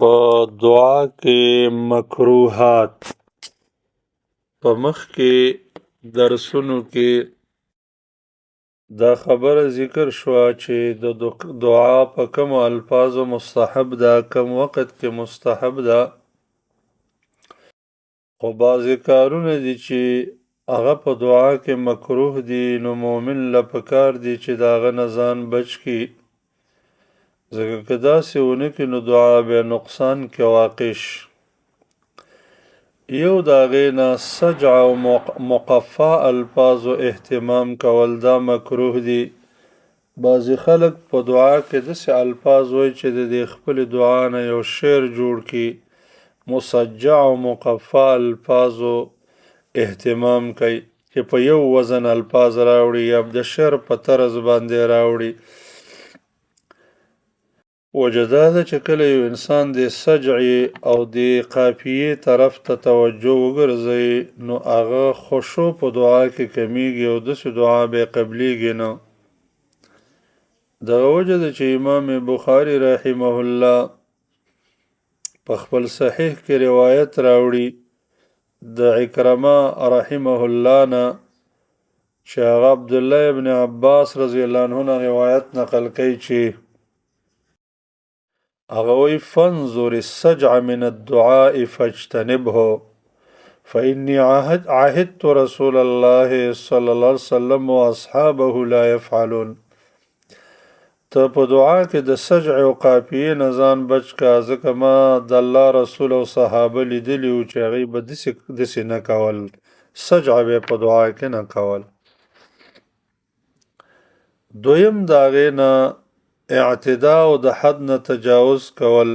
په دعا کې مکروهات په مخکې درسونو کې دا خبره ذکر شوه چې د دعا په کومو الفاظو مستحب ده، کم وخت کې مستحب ده. خو بعضې کارونه دي چې هغه په دعا کې مکروه دي، نو مؤمن له پکار دي چې د هغه نه ځان بچ کړي، ځکه که داسې ونه کړي نو دعا به نقصان کې واقع شي. یو د هغې نه سجع او مقفع الفاظو اهتمام کول دا مکروه دي. بعضې خلک په دعا کې داسې الفاظ وایي چې د دې خپلې دعا نه یو شعر جوړ کړي، مسجع او مقفع الفاظو اهتمام کوي چې په یو وزن الفاظ راوړي یا د شعر په طرز باندې راوړي. وجه دا ده چې کله یو انسان د سجعې او د قافیې طرف ته توجه وګرځوي نو هغه خشوع په دعا کې کمیږي او داسې دعا به قبلیږي نه. دغه وجه ده چې امام بخاري رحمه الله په خپل صحیح کې روایت راوړي د عکرمه رحمه الله نه چې هغه عبدالله ابن عباس رضی الله عنه نه روایت نقل کوي چې هغه وی فانظر السجع من الدعاء فاجتنبه فإني عهدت رسول الله صلى الله عليه وسلم واصحابه لا يفعلون. ته په دعا کې د سجع او قافیې نه ځان بچ کا، ځکه ما د الله رسول او صحابه لیدلي وو چې هغوی به داسې نه کول، سجع به په دعا کې نه کول. دویم د هغې نه اعتدا او د حد نه تجاوز کول.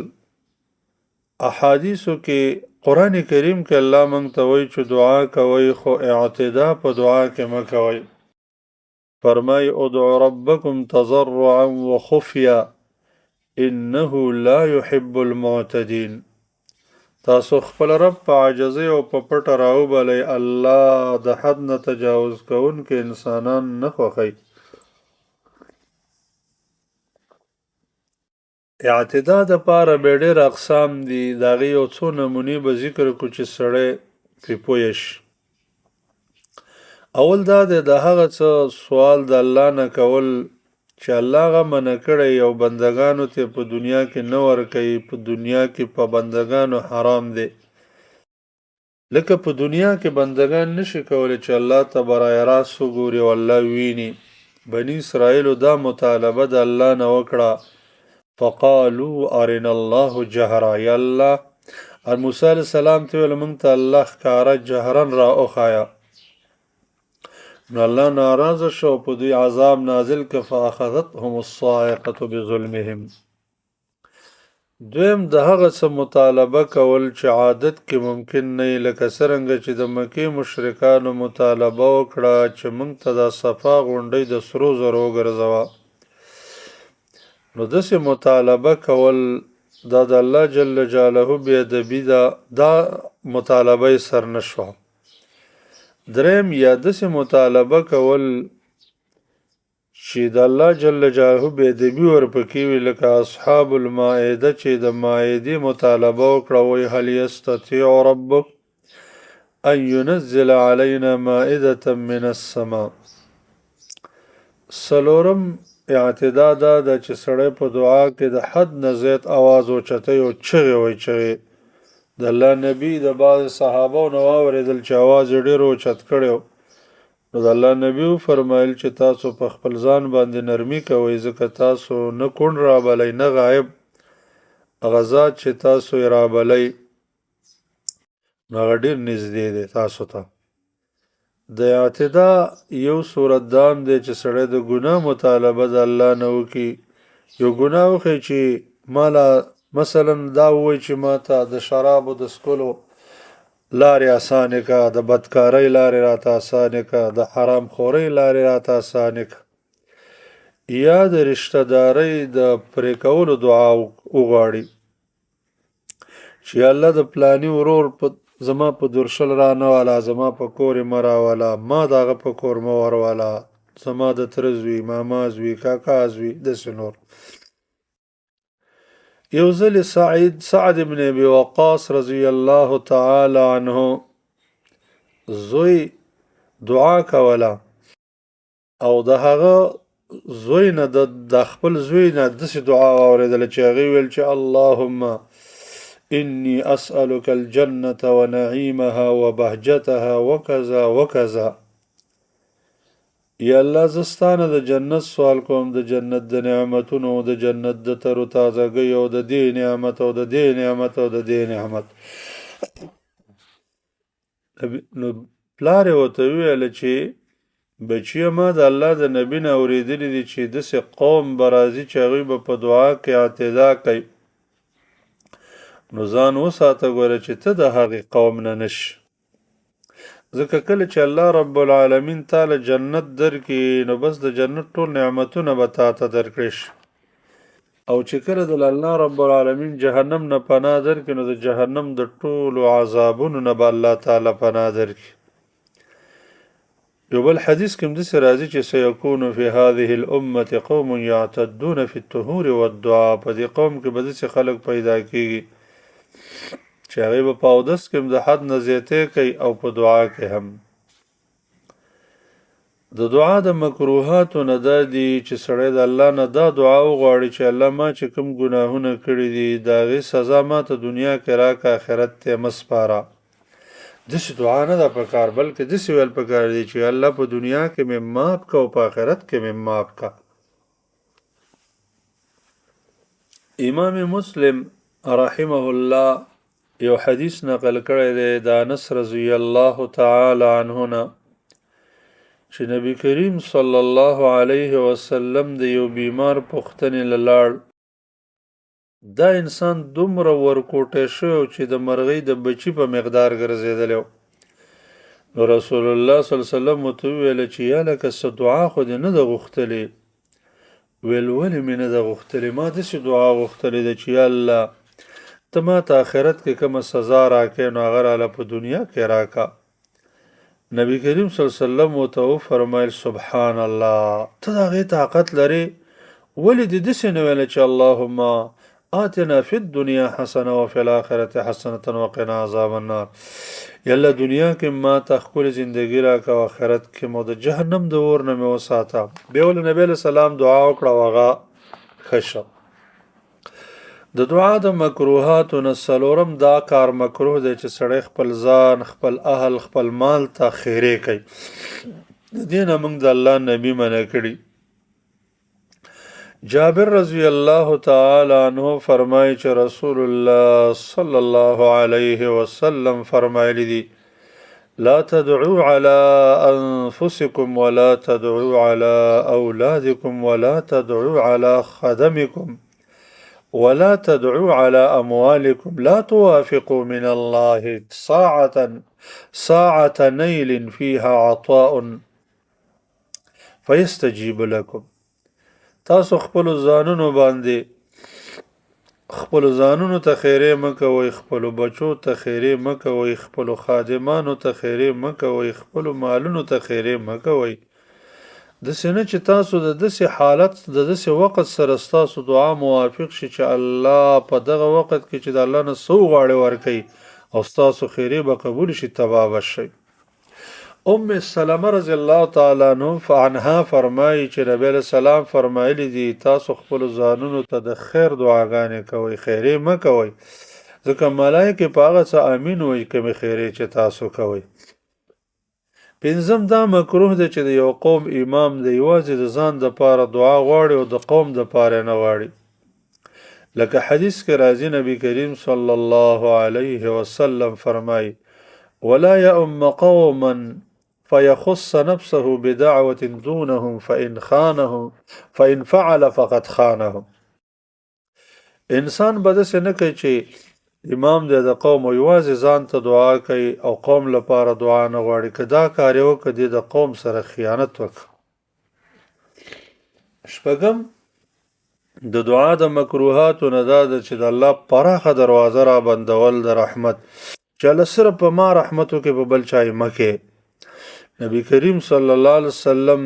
احادیثو کې قرآن کریم کې الله موږ ته وایي چې دعا کوئ خو اعتدا په دعا کې مه کوئ. فرمای ادعو ربکم تضرعا وخفیا انه لا يحب المعتدین. تاسو خپل رب په عاجزۍ او په پټه راوبلئ، الله د حد نه تجاوز کوونکي انسانان نه خوښوي. اعتدا دپاره به ډېر اقسام دي، د هغې یو څو نمونې به ذکر کړو چې سړی پرې پوه شي. اول دا دی د هغه څه سوال د الله نه کول چې الله هغه منع کړی او بندګانو ته په دنیا کې نه ورکوي، په دنیا کې په بندګانو حرام دی. لکه په دنیا کې بندګان نشي کولی چې الله ته برای راست وګوري او الله ویني. بني اسرائیلو دا مطالبه د الله نه وکړه، فقالوا ارنا الله جهرا، یا الله موسی علیه السلام ته ویل موږ ته الله ښکاره جهرا را وښایه. نو الله ناراضه شو، په دوی عذاب نازل که فاخذتهم الصاعقه بظلمهم. دویم د هغه څه مطالبه کول چې عادت کې ممکن نه وي، لکه څرنګه چې د مکې مشرکانو مطالبه وکړه چې موږ ته دا صفا غونډۍ د سرو زرو وګرځوه. نو داسې مطالبه کول دا د الله جل جلاله بېادبي ده، دا مطالبه یې سر نه شوه. دریم یا داسې مطالبه کول چې د الله جل جلاله بېادبي ورپکې وي، لکه اصحاب المائده چې د مائدې مطالبه وکړه، وایي هل یستطیع ربک ان ینزل علینا مائده من السماء. څلورم اعتدا دا ده چې سړی په دعا کې د حد نه زیات آواز اوچتوي او چغې وایي چغې. د الله نبي د بعضې صحابو نه واورېدل چې آواز یې ډېر اوچت کړی، نو د الله نبي وفرمایل چې تاسو په خپل ځان باندې نرمي کوئ، ځکه تاسو نه کوڼ رابلئ نه غایب، هغه ذات چې تاسو یې رابلئ نو هغه ډېر نږدې دی تاسو ته. د اعتدا یو صورت دام دی چې سړی د ګناه مطالبه د الله نه وکړي. یو ګناه وښیي چې ماله مثلا دا ووایي چې ما ته د شرابو د څښلو لارې اسانې که، د بدکارۍ لارې راته اسانې که، د حرام خورۍ لارې راته اسانې که، یا د رشته دارۍ د پرې کولو دعا وغواړي چې الله د پلاني ورور زما په درشل را نه والا، زما په کور یې مه راوله، ما د هغه په کور مه ورواله، زما د تره زوی، ماما زوی، کاکا زوی، داسې نور. یو ځل سعد بن ابي وقاص رضی الله تعالی عنه زوی دعا کوله او د هغه زوی نه د خپل زوی نه داسې دعا واورېدله چې هغې ویل چې اللهم إني أسألك الجنة ونعيمها وبهجتها وكذا وكذا. یا الله زستانه د جنت سوال کوم، د جنت د نعمتونو، د جنت د تر تازګۍ او د دې نعمت او د دې نعمت او د دې نعمت. نو پلار یې ورته وویله چې بچیه ما د الله د نبي نه اورېدلي دي چې داسې قوم به راځي چې هغوی به په دعا کې اعتدا کوي، نو ځان وساته ګوره چې ته د هغې قوم نه نشي. ځکه کله چې الله رب العالمین تاله جنت درکړي نو بس د جنت ټول نعمتونه به تا ته درکړی شي، او چې کله د الله رب العالمین جهنم نه پناه درکړي نو د جهنم د ټولو عذابونو نه به الله تعالی پناه درکړي. یو بل حدیث کې هم داسې راځي چې سیکون فی هذه الامة قوم یعتدون فی الطهور والدعاء. په دې قوم کې به داسې خلک پیدا کېږي چې هغوی به په اودس کې هم د حد نه زیاتې کوي او په دعا کې هم. د دعا د مکروهاتو نه دا دي چې سړی د الله نه دا دعا وغواړي چې الله ما چې کوم ګناهونه کړي دي د هغې سزا ما ته دنیا کې راکه، آخرت ته مه سپاره. داسې دعا نه ده پکار، بلکې داسې ویل پکار دي چې الله په دنیا کې مې معاف که او په آخرت کې مې معاف که. امام مسلم رحمه الله یو حدیث نقل کړی دی د انس رضی الله تعالی عنه نه چې نبی کریم صلی الله علیه وسلم د یو بیمار پوښتنې له لاړ. دا انسان دومره ورکوټی شوی چې د مرغۍ د بچي په مقدار ګرځېدلی. نو رسول الله صلی الله علیه وسلم ورته وویله چې یا لکه څه دعا خو دې نه ده غوښتلې؟ ویل ولې مې نه ده غوښتلې؟ ما داسې دعا غوښتلې ده چې یا الله ته ما ته آخرت کې کومه سزا راکړې نو هغه راله په دنیا کې راکړه. نبی کریم صلی الله علیه وسلم ورته وفرمیل سبحان الله، ته د هغې طاقت لرې؟ ولې دې داسې نه ویله چې اللهم آتنا فی الدنیا حسنه وفی الاخرة حسنه وقنا عذاب النار؟ یالله دنیا کې ما ته ښکلې زندګي راکړه او آخرت کې مو د جهنم د اور نه مې وساته. بیا ولې نبی علیه السلام دعا وکړه او هغه ښه شو. د دعا د مکروهاتو نه څلورم دا کار مکروه دی چې سړی خپل ځان، خپل اهل، خپل مال ته خیرې کوي. د دې نه موږ د الله نبي منع کړي. جابر رضی الله تعالی عنه فرمایي چې رسول الله صلی الله علیه وسلم فرمایلی دي لا تدعوا على انفسكم ولا تدعوا على اولادكم ولا تدعوا على خدمكم ولا تدعوا على اموالكم لا توافقوا من الله ساعة نيل فيها عطاء فيستجيب لكم. تاسو خپلو ځانونو باندې خپلو ځانونو ته خیرې مه کوئ، خپلو بچو ته خیرې مه کوئ، خپلو خادمانو ته خیرې مه کوئ، خپلو مالونو ته خیرې مه کوئ. داسې نه چې تاسو د داسې حالت د داسې وخت سره ستاسو دعا موافق شي چې الله په دغه وخت کې چې د الله نه څه وغواړئ ورکوي او ستاسو خیرې به قبول شي، تباه به شئ. ام سلمه رضی الله تعالی عنها فرمایي چې نبی علیه السلام فرمایلی دي تاسو خپلو ځانونو ته د خیر دعاګانې کوئ، خیرې مه کوئ، ځکه ملایکې په هغه څه امین وایي کومې خیرې چې تاسو کوئ. پنځم دا مکروه دی چې د یو قوم امام دی یوازې د ځان دپاره دعا غواړي او د قوم دپاره نه غواړي. لکه حدیث کې راځي نبی کریم صلی الله علیه وسلم فرمایي ولا یؤم قوما فيخص نفسه بدعوة دونهم فإن فعل فقد خانهم. انسان به داسې نه کوي چې امام دی د قوم او یوازې ځان ته دعا کوي او قوم لپاره دعا نه غواړي. که دا کار یې وکړه دی د قوم سره خیانت وکړه. شپږم د دعا د مکروهاتو نه دا ده چې د الله پراخه دروازه را بندول د رحمت، چې الله صرف په ما رحمت وکړي په بل چا یې مه کې. نبی کریم صلی الله علیه وسلم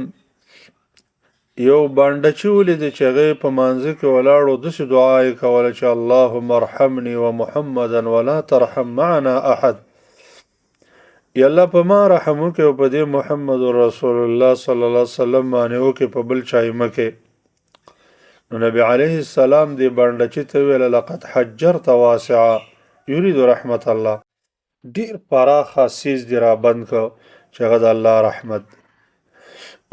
یو بانډچي ولیدې چې هغه په مانځه کې ولاړو داسې دعا یې کوله چې اللهم ارحمني ومحمدا ولا ترحم معنا احد. یا الله په ما رحم وکړي او په دې محمد رسول الله صلی الله علیه وسلم باندې وکړي په بل چا یې مه کوې. نو نبی علیه السلام دې بانډچي ته وویل لقد حجرت واسعا یرید رحمت الله. ډېر پراخه سیز دې رابند کړ چې هغه د الله رحمت.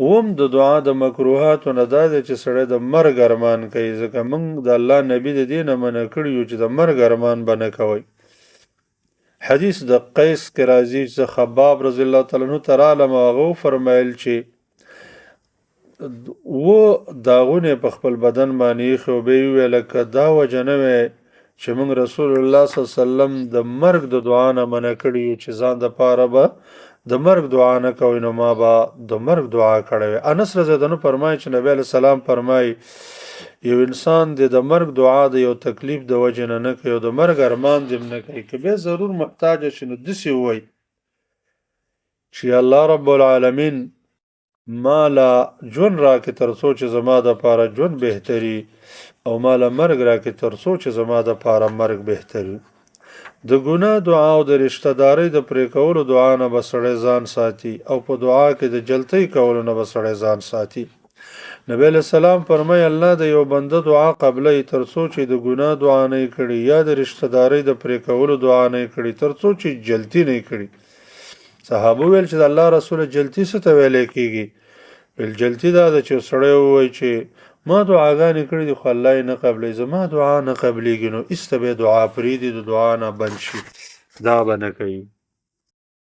اوم د دعا د مکروهاتو نه دا دی چې سړی د مرګ ارمان کوي، ځکه موږ د الله نبي د دې نه منع کړي یو چې د مرګ ارمان به نه کوئ. حدیث د قیس کې راځي چې خباب رضی الله تعالی عنہ ته رالم او هغه وفرمیل چې داغونه په خپل بدن باندې ایښي او بیا یې وویل که دا وجه نه وی چې موږ رسول الله صلی الله علیه وسلم د مرګ د دعا نه منع کړي یو چې ځان دپاره به د مرګ دعا نه کوي نو ما به د مرګ دعا کړې وي. انس رضی الله عنه فرمایي چې نبی علیه السلام فرمایي یو انسان د مرګ دعا د یو تکلیف د وجې نه کوي او د مرګ ارمان دې نه کوي، که بیا ضرور محتاج شي نو داسې ووایي چې الله رب العالمین ما له ژوند راکړي تر څو چې زما دپاره ژوند بهتري او ما له مرګ راکړي تر څو چې زما دپاره مرګ بهتري. د ګناه دعا او د رشته دارۍ د پرې کولو دعا نه به سړی ځان ساتي او په دعا کې د جلتۍ کولو نه به سړی ځان ساتي. نبی علیہ السلام فرمایي الله د یو بنده دعا قبلوي تر څو چې د ګناه دعا نه کړي یا د رشته دارۍ د پرې کولو دعا نه کړي تر څو چې جلتی نه کړي. صحابه ویل چې د الله رسول جلتی څه ته ویل کېږي؟ ویل جلتی دا ده چې سړی ووایي چې ما دعاګانې کړي دي خو الله یې نه قبلوي، زما دعا نه قبلېږي نو ایسته به یې دعا پرېږدي د دعا نه بند شي، دا به نه کوي.